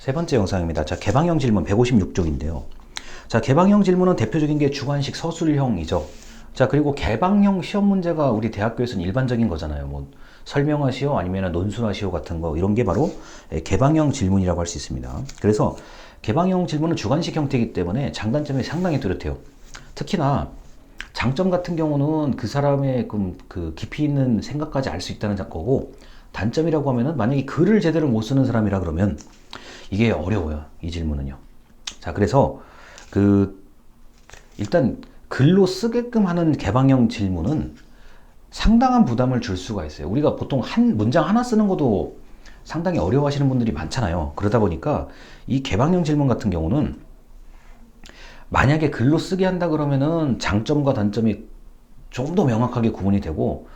세 번째 영상입니다. 자, 개방형 질문 156쪽인데요. 자, 개방형 질문은 대표적인 게 주관식 서술형이죠. 자, 그리고 개방형 시험 문제가 우리 대학교에서는 일반적인 거잖아요. 뭐 설명하시오 아니면 논술하시오 같은 거, 이런 게 바로 개방형 질문이라고 할 수 있습니다. 그래서 개방형 질문은 주관식 형태이기 때문에 장단점이 상당히 뚜렷해요. 특히나 장점 같은 경우는 그 사람의 그 깊이 있는 생각까지 알 수 있다는 거고, 단점이라고 하면은 만약에 글을 제대로 못 쓰는 사람이라 그러면 이게 어려워요, 이 질문은요. 자, 그래서 일단 글로 쓰게끔 하는 개방형 질문은 상당한 부담을 줄 수가 있어요. 우리가 보통 한 문장 하나 쓰는 것도 상당히 어려워하시는 분들이 많잖아요. 그러다 보니까 이 개방형 질문 같은 경우는 만약에 글로 쓰게 한다 그러면은 장점과 단점이 좀 더 명확하게 구분이 되고,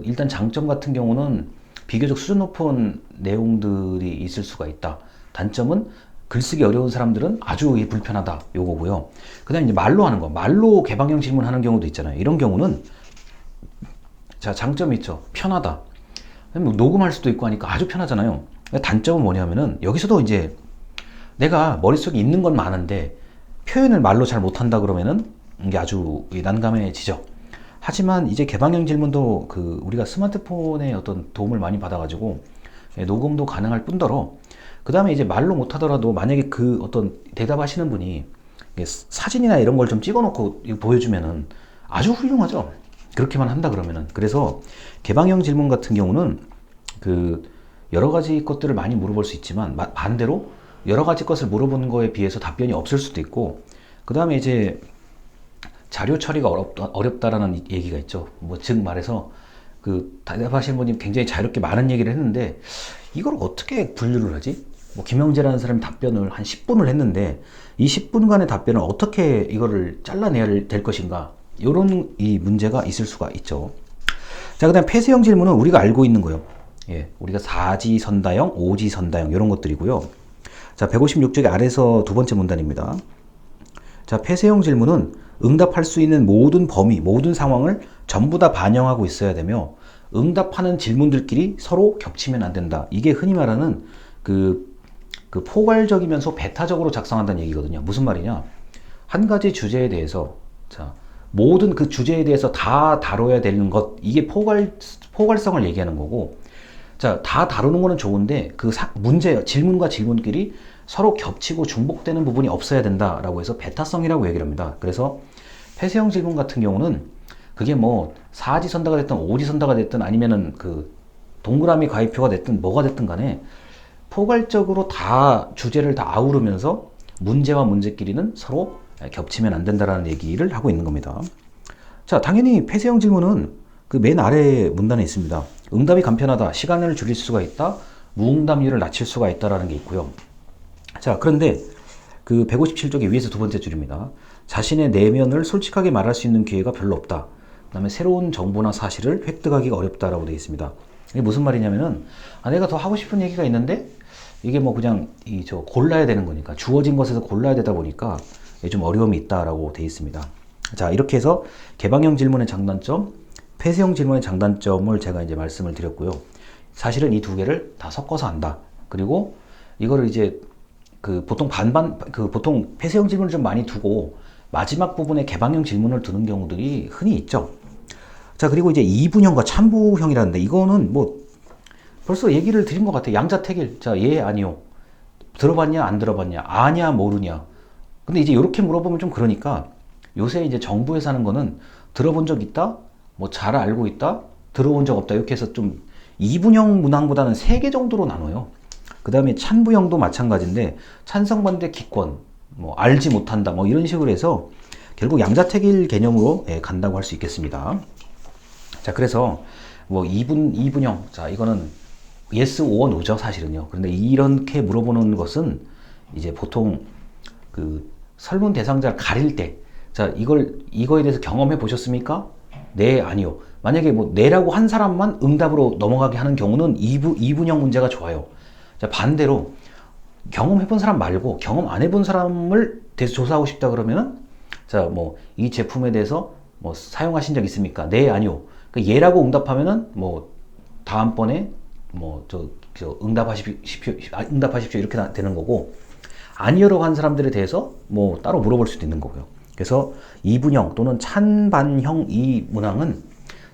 일단 장점 같은 경우는 비교적 수준 높은 내용들이 있을 수가 있다. 단점은 글쓰기 어려운 사람들은 아주 불편하다, 요거고요. 그 다음에 이제 말로 하는 거, 말로 개방형 질문하는 경우도 있잖아요. 이런 경우는 자, 장점이 있죠. 편하다. 녹음할 수도 있고 하니까 아주 편하잖아요. 단점은 뭐냐면은 여기서도 이제 내가 머릿속에 있는 건 많은데 표현을 말로 잘 못한다 그러면은 이게 아주 난감해지죠. 하지만 이제 개방형 질문도 우리가 스마트폰의 어떤 도움을 많이 받아가지고 녹음도 가능할 뿐더러, 그 다음에 이제 말로 못하더라도 만약에 어떤 대답하시는 분이 사진이나 이런 걸 좀 찍어놓고 보여주면은 아주 훌륭하죠. 그렇게만 한다 그러면은. 그래서 개방형 질문 같은 경우는 여러 가지 것들을 많이 물어볼 수 있지만, 반대로 여러 가지 것을 물어보는 거에 비해서 답변이 없을 수도 있고, 그 다음에 이제 자료 처리가 어렵다라는 얘기가 있죠. 즉 말해서 대답하시는 분이 굉장히 자유롭게 많은 얘기를 했는데 이걸 어떻게 분류를 하지? 김영재라는 사람이 답변을 한 10분을 했는데 이 10분간의 답변을 어떻게 이거를 잘라내야 될 것인가? 이런 이 문제가 있을 수가 있죠. 자, 그 다음 폐쇄형 질문은 우리가 알고 있는 거요. 예, 우리가 사지선다형, 오지선다형 이런 것들이고요. 자, 156쪽의 아래서 두 번째 문단입니다. 자, 폐쇄형 질문은 응답할 수 있는 모든 범위, 모든 상황을 전부 다 반영하고 있어야 되며 응답하는 질문들끼리 서로 겹치면 안 된다. 이게 흔히 말하는 포괄적이면서 배타적으로 작성한다는 얘기거든요. 무슨 말이냐? 한 가지 주제에 대해서, 자, 모든 그 주제에 대해서 다 다뤄야 되는 것, 이게 포괄성을 얘기하는 거고, 자, 다 다루는 거는 좋은데 질문과 질문끼리 서로 겹치고 중복되는 부분이 없어야 된다라고 해서 배타성이라고 얘기를 합니다. 그래서 폐쇄형 질문 같은 경우는 그게 사지선다가 됐든 오지선다가 됐든 아니면은 동그라미 가위표가 됐든 뭐가 됐든 간에 포괄적으로 주제를 다 아우르면서 문제와 문제끼리는 서로 겹치면 안 된다라는 얘기를 하고 있는 겁니다. 자, 당연히 폐쇄형 질문은 맨 아래 문단에 있습니다. 응답이 간편하다, 시간을 줄일 수가 있다, 무응답률을 낮출 수가 있다라는 게 있고요. 자, 그런데 157쪽의 위에서 두 번째 줄입니다. 자신의 내면을 솔직하게 말할 수 있는 기회가 별로 없다. 그 다음에 새로운 정보나 사실을 획득하기가 어렵다라고 되어 있습니다. 이게 무슨 말이냐면은, 내가 더 하고 싶은 얘기가 있는데 이게 그냥 골라야 되는 거니까, 주어진 것에서 골라야 되다 보니까 좀 어려움이 있다라고 되어 있습니다. 자, 이렇게 해서 개방형 질문의 장단점, 폐쇄형 질문의 장단점을 제가 이제 말씀을 드렸고요. 사실은 이 두 개를 다 섞어서 한다. 그리고 이거를 이제 보통 보통 폐쇄형 질문을 좀 많이 두고 마지막 부분에 개방형 질문을 두는 경우들이 흔히 있죠. 자, 그리고 이제 이분형과 참부형이라는데, 이거는 벌써 얘기를 드린 것 같아요. 양자택일. 자, 예, 아니요. 들어봤냐, 안 들어봤냐, 아냐, 모르냐. 근데 이제 이렇게 물어보면 좀 그러니까, 요새 이제 정부에서 하는 거는 들어본 적 있다, 잘 알고 있다, 들어본 적 없다, 이렇게 해서 좀 이분형 문항보다는 3개 정도로 나눠요. 그 다음에 찬부형도 마찬가지인데, 찬성, 반대, 기권, 알지 못한다, 이런 식으로 해서 결국 양자택일 개념으로 간다고 할 수 있겠습니다. 자, 그래서 이분형, 자, 이거는 yes or no죠, 사실은요. 그런데 이렇게 물어보는 것은 이제 보통 설문 대상자를 가릴 때, 자, 이거에 대해서 경험해 보셨습니까? 네, 아니요. 만약에 네라고 한 사람만 응답으로 넘어가게 하는 경우는 이분형 문제가 좋아요. 자, 반대로 경험해본 사람 말고 경험 안 해본 사람을 대해서 조사하고 싶다 그러면은, 자, 이 제품에 대해서 사용하신 적 있습니까? 네, 아니요. 예라고 응답하면은 다음번에 응답하십시오 이렇게 되는 거고, 아니요라고 한 사람들에 대해서 뭐 따로 물어볼 수도 있는 거고요. 그래서 이분형 또는 찬반형 이 문항은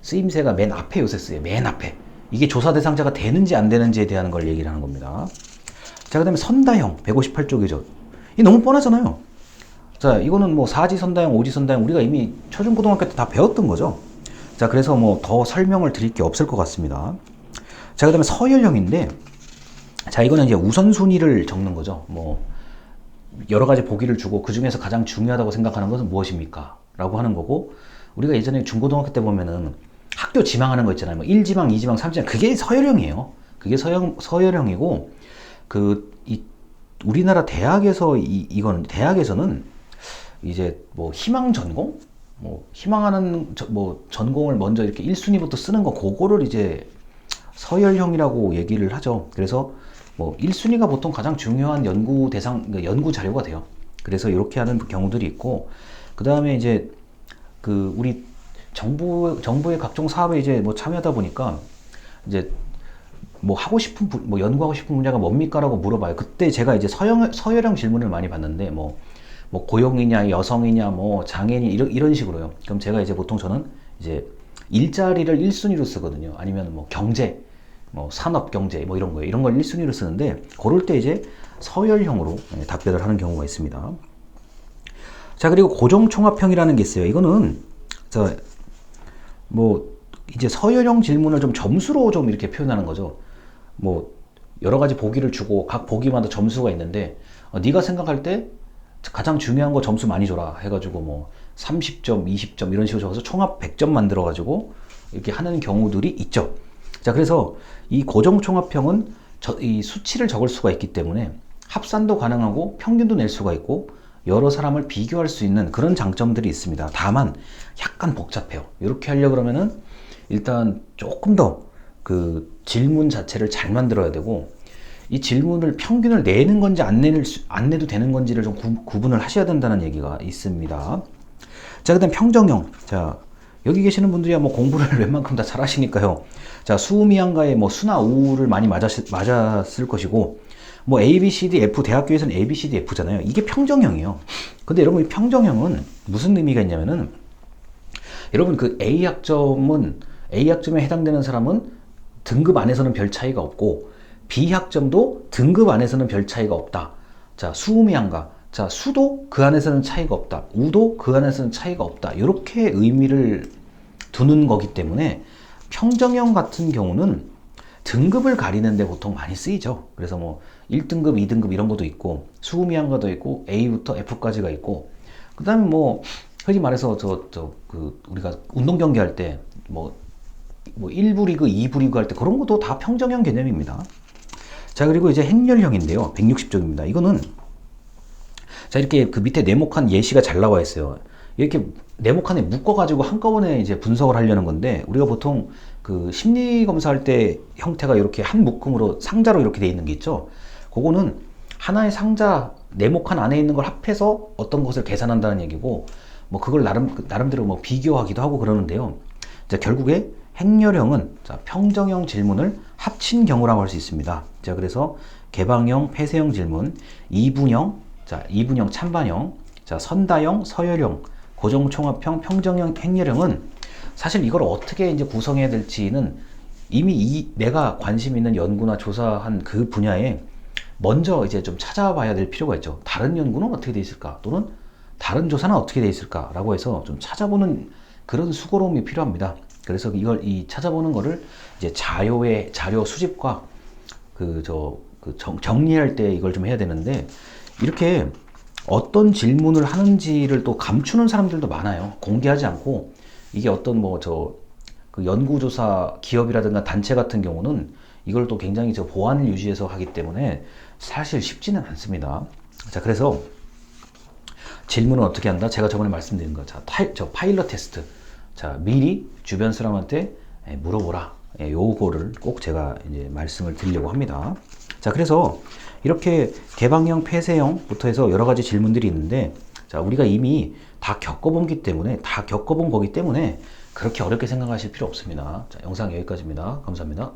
쓰임새가 맨 앞에 요새 쓰여요. 맨 앞에. 이게 조사 대상자가 되는지 안 되는지에 대한 걸 얘기를 하는 겁니다. 자, 그 다음에 선다형 158쪽이죠. 이 너무 뻔하잖아요. 자, 이거는 뭐 4지 선다형, 5지 선다형 우리가 이미 초중고등학교 때 다 배웠던 거죠. 자, 그래서 뭐 더 설명을 드릴 게 없을 것 같습니다. 자, 그 다음에 서열형인데, 자, 이거는 이제 우선순위를 적는 거죠. 뭐 여러 가지 보기를 주고 그 중에서 가장 중요하다고 생각하는 것은 무엇입니까? 라고 하는 거고, 우리가 예전에 중고등학교 때 보면은 학교 지망하는 거 있잖아요. 뭐 1지망, 2지망, 3지망. 그게 서열형이에요. 그게 서열형이고, 우리나라 대학에서 이거는 대학에서는 이제 뭐 희망 전공? 뭐 희망하는 뭐 전공을 먼저 이렇게 1순위부터 쓰는 거, 그거를 이제 서열형이라고 얘기를 하죠. 그래서 뭐 1순위가 보통 가장 중요한 연구 대상, 연구 자료가 돼요. 그래서 이렇게 하는 경우들이 있고, 그 다음에 이제 우리 정부의 각종 사업에 이제 뭐 참여하다 보니까 이제 뭐 뭐 연구하고 싶은 분야가 뭡니까라고 물어봐요. 그때 제가 이제 서열형 질문을 많이 받는데, 뭐 고용이냐, 여성이냐, 뭐 장애인 이런 식으로요. 그럼 제가 이제 보통 저는 이제 일자리를 1순위로 쓰거든요. 아니면 뭐 경제, 뭐 산업 경제 뭐 이런 거예요. 이런 걸 1순위로 쓰는데, 그럴 때 이제 서열형으로 답변을 하는 경우가 있습니다. 자, 그리고 고정총합형이라는 게 있어요. 이거는 뭐 이제 서열형 질문을 좀 점수로 좀 이렇게 표현하는 거죠. 뭐 여러 가지 보기를 주고 각 보기마다 점수가 있는데, 네가 생각할 때 가장 중요한 거 점수 많이 줘라 해가지고 뭐 30점, 20점 이런 식으로 적어서 총합 100점 만들어가지고 이렇게 하는 경우들이 있죠. 자, 그래서 이 고정총합형은 이 수치를 적을 수가 있기 때문에 합산도 가능하고 평균도 낼 수가 있고 여러 사람을 비교할 수 있는 그런 장점들이 있습니다. 다만 약간 복잡해요. 이렇게 하려고 그러면은 일단 조금 더 질문 자체를 잘 만들어야 되고, 이 질문을 평균을 내는 건지 안 내도 되는 건지를 좀 구분을 하셔야 된다는 얘기가 있습니다. 자, 그 다음 평정형. 자, 여기 계시는 분들이야 뭐 공부를 웬만큼 다 잘하시니까요. 자, 수미양가의 뭐 수나 우를 많이 맞았을 것이고, 뭐 A, B, C, D, F, 대학교에서는 A, B, C, D, F잖아요. 이게 평정형이에요. 근데 여러분, 이 평정형은 무슨 의미가 있냐면은, 여러분 A학점에 해당되는 사람은 등급 안에서는 별 차이가 없고, B학점도 등급 안에서는 별 차이가 없다. 자, 수미양가. 자, 수도 그 안에서는 차이가 없다. 우도 그 안에서는 차이가 없다. 이렇게 의미를 두는 거기 때문에 평정형 같은 경우는 등급을 가리는데 보통 많이 쓰이죠. 그래서 뭐 1등급, 2등급 이런 것도 있고, 수미양가도 있고, A부터 F까지가 있고, 그 다음에 뭐 흔히 말해서 우리가 운동 경기 할 때 뭐 1부 리그, 2부 리그 할 때 그런 것도 다 평정형 개념입니다. 자, 그리고 이제 행렬형인데요. 160쪽입니다. 이거는 자, 이렇게 밑에 네모칸 예시가 잘 나와 있어요. 이렇게 네모칸에 묶어가지고 한꺼번에 이제 분석을 하려는 건데, 우리가 보통 심리 검사할 때 형태가 이렇게 한 묶음으로 상자로 이렇게 돼 있는 게 있죠. 그거는 하나의 상자 네모칸 안에 있는 걸 합해서 어떤 것을 계산한다는 얘기고, 뭐 그걸 나름대로 뭐 비교하기도 하고 그러는데요. 자, 결국에 행렬형은 평정형 질문을 합친 경우라고 할 수 있습니다. 자, 그래서 개방형, 폐쇄형 질문, 이분형, 찬반형, 선다형, 서열형, 고정총합형, 평정형, 행렬형은 사실 이걸 어떻게 이제 구성해야 될지는 이미 내가 관심 있는 연구나 조사한 그 분야에 먼저 이제 좀 찾아봐야 될 필요가 있죠. 다른 연구는 어떻게 돼 있을까? 또는 다른 조사는 어떻게 돼 있을까라고 해서 좀 찾아보는 그런 수고로움이 필요합니다. 그래서 이 찾아보는 거를 이제 자료 수집과 정리할 때 이걸 좀 해야 되는데, 이렇게 어떤 질문을 하는지를 또 감추는 사람들도 많아요. 공개하지 않고. 이게 어떤 연구조사 기업이라든가 단체 같은 경우는 이걸 또 굉장히 보안을 유지해서 하기 때문에 사실 쉽지는 않습니다. 자, 그래서 질문은 어떻게 한다? 제가 저번에 말씀드린 거. 자, 파일럿 테스트. 자, 미리 주변 사람한테 물어보라. 요거를 꼭 제가 이제 말씀을 드리려고 합니다. 자, 그래서 이렇게 개방형, 폐쇄형부터 해서 여러 가지 질문들이 있는데, 자, 우리가 이미 다 겪어본 거기 때문에 그렇게 어렵게 생각하실 필요 없습니다. 자, 영상 여기까지입니다. 감사합니다.